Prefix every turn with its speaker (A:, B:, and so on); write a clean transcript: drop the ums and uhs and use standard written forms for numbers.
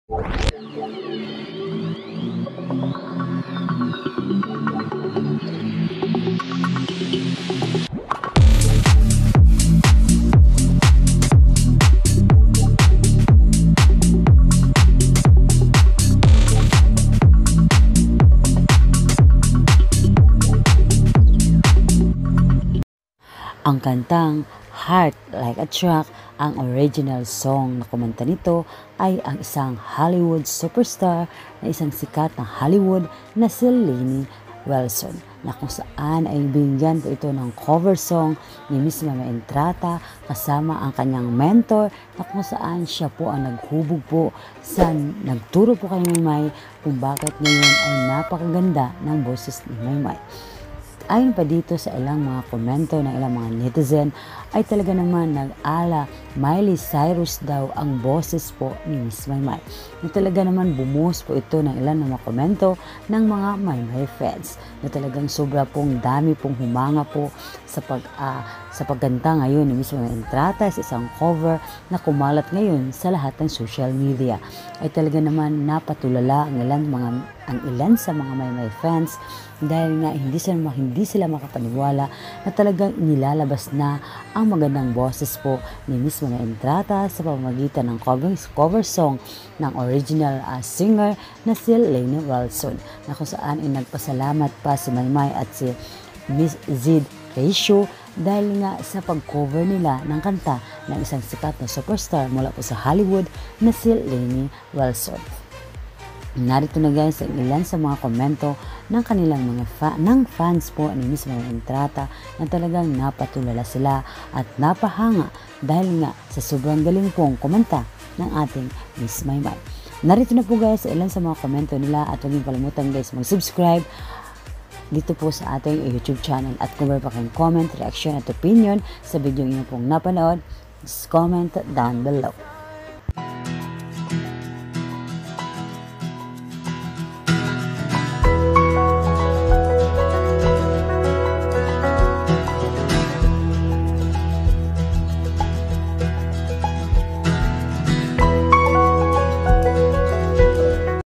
A: Ang kantang Heart Like a Truck, ang original song na kumanta nito ay ang isang Hollywood superstar na isang sikat na Hollywood na si Lainey Wilson, na kung saan ay binigyan po ito ng cover song ni Miss Mama Entrata kasama ang kanyang mentor, na kung saan siya po ang naghubog po sa nagturo po kay Maymay kung bakit ngayon ay napakaganda ng boses ni Maymay. Ayon pa dito sa ilang mga komento ng ilang mga netizen ay talaga naman nag-ala Miley Cyrus daw ang boses po ni Miss Maymay. Na talaga naman bumuhos po ito ng ilang mga komento ng mga Maymay fans, na talagang sobra pong dami pong humanga po sa pagganta ngayon ni Miss Mama Entrata sa isang cover na kumalat ngayon sa lahat ng social media. Ay talaga naman napatulala ang ilan sa mga Maymay fans dahil nga hindi sila makapaniwala na talagang inilalabas na ang magandang boses po ni Miss Mama Entrata sa pamamagitan ng cover song ng original singer na si Lainey Wilson, na kung saan ay nagpasalamat pa si Maymay at si Miss Zid Ratio dahil nga sa pag-cover nila ng kanta ng isang sikat na superstar mula po sa Hollywood na si Lainey Wilson. Narito na guys ang ilan sa mga komento ng kanilang mga fans po ni Miss Mama Entrata, na talagang napatulala sila at napahanga dahil nga sa sobrang galing pong komenta ng ating Miss Maymay. Narito na po guys ilan sa mga komento nila, at huwag niyo kalimutan guys mag-subscribe dito po sa ating YouTube channel, at kung meron pa kayong comment, reaction at opinion sa video niyo pong napanood, just comment down below.